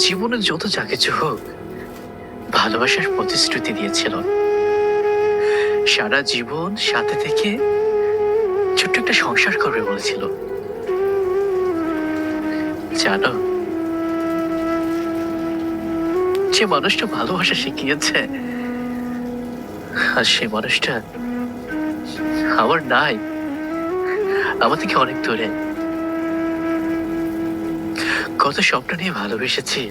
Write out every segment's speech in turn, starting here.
জীবনে যত যা কিছু হোক, ভালোবাসার প্রতিশ্রুতি দিয়েছিল। সারা জীবন সাথে থেকে ছোট্ট একটা সংসার করবে বলেছিল। জানো, যে মানুষটা ভালোবাসা শিখিয়েছে, আর সে মানুষটা আমার নাই, আমার থেকে অনেক দূরে। কত স্বপ্ন নিয়ে ভালোবেসেছি,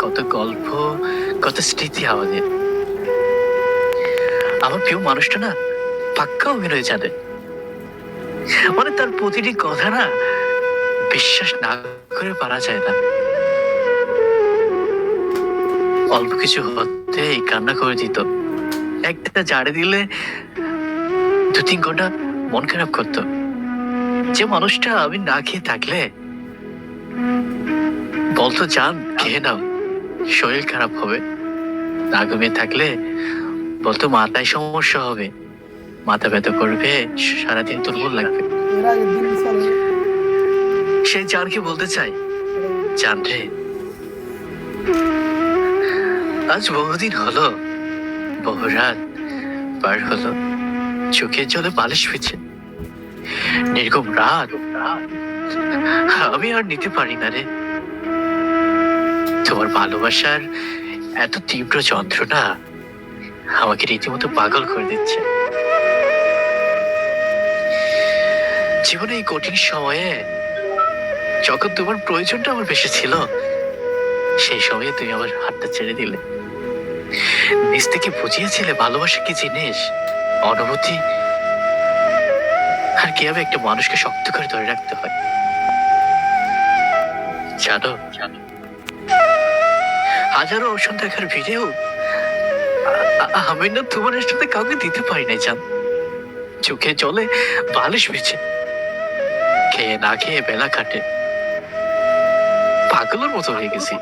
কত গল্প, কত স্মৃতি আমাদের। আমার প্রিয় মানুষটা না পাক্কা অভিনয় জানে, মানে তার প্রতিটি কথা না বিশ্বাস না করে পারা যায় না। অল্প কিছু হতেই কান্না করে দিত, একটা ঝাড়ে দিলে 2-3 ঘন্টা মন খারাপ করতো। যে মানুষটা আমি না খেয়ে থাকলে বলতো জান খেয়ে নাও, শরীর খারাপ হবে। না ঘুমিয়ে থাকলে বলতো মাথায় সমস্যা হবে, মাথা ব্যথা করবে, সারাদিন দুর্বল লাগবে। সেই জানকে বলতে চাই, জান রে, আজ বহুদিন হলো, বহু রাত পার হলো, চোখের জলে বালিশ ফিরছে, নির্ঘুম রাত, আমি আর নিতে পারি না রে। তোমার ভালোবাসার এত তীব্র যন্ত্রণা আমাকে রীতিমতো পাগল করে দিচ্ছে। জীবনে এই কঠিন সময়ে যখন তোমার প্রয়োজনটা আমার বেশি ছিল, সেই সময়ে তুমি আমার হাতটা ছেড়ে দিলে। নিজ থেকে বুঝিয়েছিলে ভালোবাসা কি জিনিস, অনুভূতি, আর কিভাবে একটা মানুষকে শক্ত করে ধরে রাখতে হয়। জানো, হাজারো ওষুধ দেখার ভিড়েও আমি না তোমার সাথে কাউকে দিতে পারি নাই জান। চোখে জলে বালিশ বিছে, খেয়ে না খেয়ে বেলা কাটে, পাগলের মতো হয়ে গেছি।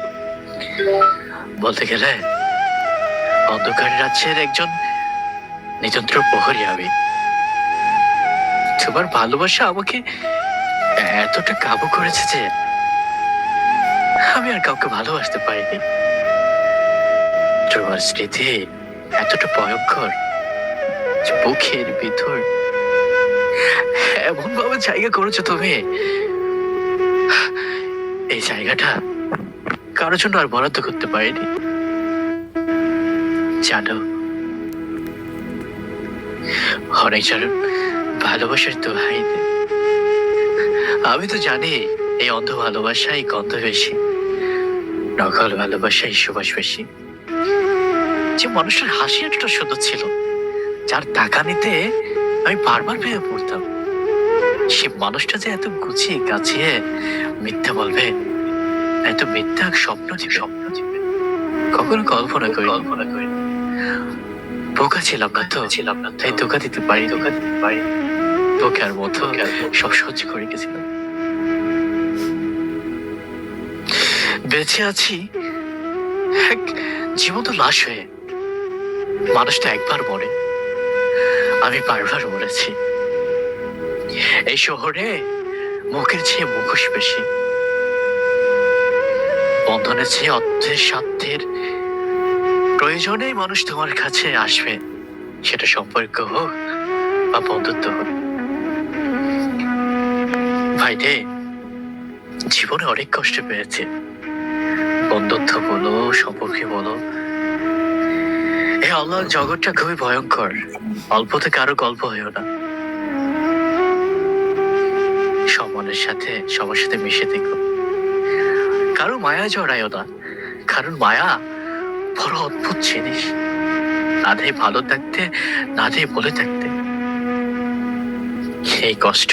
বলতে গেলে অন্ধকার রাজ্যের একজন নিযন্ত্র প্রহরী আমি। তোমার ভালোবাসা আমাকে এতটা কাবু করেছে যে আমি আর কাউকে ভালোবাসতে পারিনি। তোমার স্মৃতি এতটা ভয়ঙ্কর, বুকের ভিতর এমন ভাবে জায়গা করেছো তুমি, এই জায়গাটা কারোর জন্য আর বরাদ্দ করতে পারিনি। জানো, অনেকজন ভালোবাসার দোহাই দেয়। আমি তো জানি এই অন্ধ ভালোবাসাই গন্ধ বেশি, নকল ভালোবাসাই সুবাস বেশি। যে মানুষের হাসি এতটা সুন্দর ছিল, যার টাকা নিতে আমি বারবার ভেবে পড়তাম, সে মানুষটা যে এত গুছিয়ে গাছিয়ে মিথ্যা বলবে, এত মিথ্যা স্বপ্ন দিবে, কখনো কল্পনা করি। বোকা ছিলাম না, তাই ধোকা দিতে পারি। বোকার মতো সব সহ্য করে গেছিলাম। বেঁচে আছি এক জীবন্ত লাশ হয়ে। মানুষটা একবার মরে, আমি বারবার মরেছি। এই শহরে মুখের চেয়ে মুখোশ বেশি, বন্ধনের চেয়ে অর্থের স্বার্থের প্রয়োজনেই মানুষ তোমার কাছে আসবে, সেটা সম্পর্ক হোক বা বন্ধুত্ব হোক। ভাইরে, জীবনে অনেক কষ্ট পেয়েছে, বন্ধুত্ব বলো, সম্পর্কে বলো। এই আল্লাহর জগৎটা খুবই ভয়ঙ্কর, অল্পতে কারো গল্প হয়েও না। সম্মানের সাথে সবার সাথে মিশে দেখো, কারো মায়া জড়ায়ও না, কারণ মায়া বড় অদ্ভুত জিনিস। না দেয় ভালো থাকতে, না দেয় বলে থাকতে। এই কষ্ট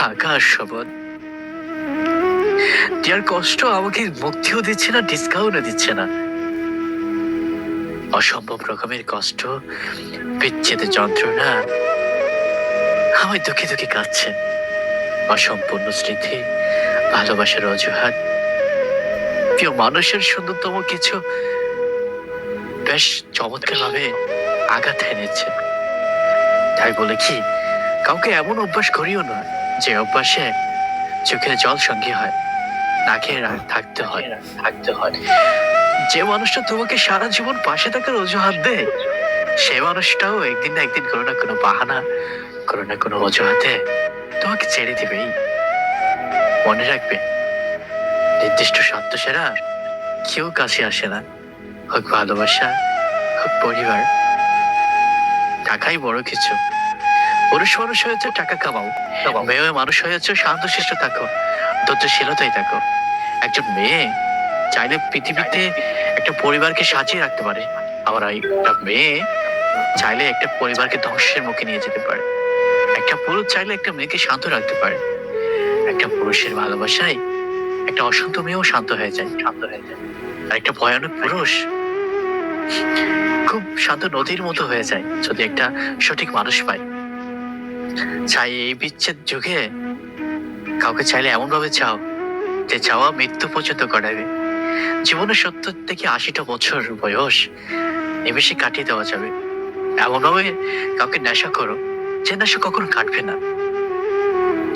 আকাশ সমান। যার কষ্ট আমাকে মুক্তিও দিচ্ছে না, ডিসকাউন্টও দিচ্ছে না। অসম্ভব রকমের কষ্ট, বিচ্ছেদের যন্ত্রণা আমায় দুঃখে দুঃখে কাঁদছে। অসম্পূর্ণ স্মৃতি, ভালোবাসার অজুহাত, প্রিয় মানুষের সুন্দরতম কিছু বেশ চমৎকার ভাবে আঘাত এনেছে। তাই বলে কি কাউকে এমন অভ্যাস করিও না যে অভ্যাসে চোখের জল সঙ্গী হয়। না খেয়ে থাকতে হয়। যে মানুষটা তোমাকে সারা জীবন পাশে থাকার অজুহাত দেয়, সে মানুষটাও একদিন না একদিন কোনো না কোনো বাহানা, কোনো না কোনো অজুহাতে তোমাকে ছেড়ে দিবেই। মনে রাখবে, নির্দিষ্ট সত্য সেরা কেউ কাছে আসে না। হোক ভালোবাসা, হোক পরিবার, টাকাই বড় কিছু। পুরুষ মানুষ হয়েছে টাকা কামাও, মেয়ে মানুষ হয়েছে শান্তশিষ্ট থাকো, ধৈর্যশীলতাই থাকো। একজন মেয়ে চাইলে পৃথিবীতে একটা পরিবারকে সাজিয়ে রাখতে পারে, আবার একটা মেয়ে চাইলে একটা পরিবারকে ধ্বংসের মুখে নিয়ে যেতে পারে। একটা পুরুষ চাইলে একটা মেয়েকে শান্ত রাখতে পারে। একটা পুরুষের ভালোবাসায় একটা অশান্ত মেয়েও শান্ত হয়ে যায়। আর একটা ভয়ানক পুরুষ খুব শান্ত নদীর মতো হয়ে যায় যদি একটা সঠিক মানুষ পায়। চাই এই বিচ্ছেদ যুগে কাউকে চাইলে এমন ভাবে চাও যে চাওয়া মৃত্যু পর্যন্ত করাবে। জীবনের 70 থেকে 80টা বছর বয়স নিমেষে কাটিয়ে দেওয়া যাবে। এমন ভাবে কাউকে নেশা করো যে নেশা কখনো কাটবে না।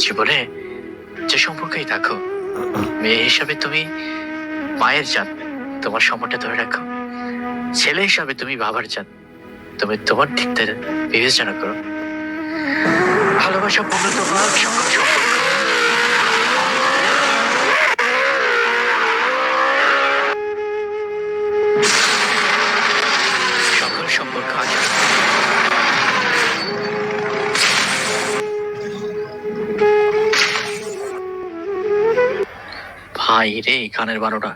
জীবনে যে সম্পর্কেই থাকো, মেয়ে হিসাবে তুমি মায়ের জাত, তোমার সম্মানটা ধরে রাখো। ছেলে হিসাবে তুমি বাবার জাত, তুমি তোমার দিক থেকে বিবেচনা করো। ভালোবাসা পূর্ণ তোমার সকল সম্পর্ক, আজ ভাই রে, কানের 12টা।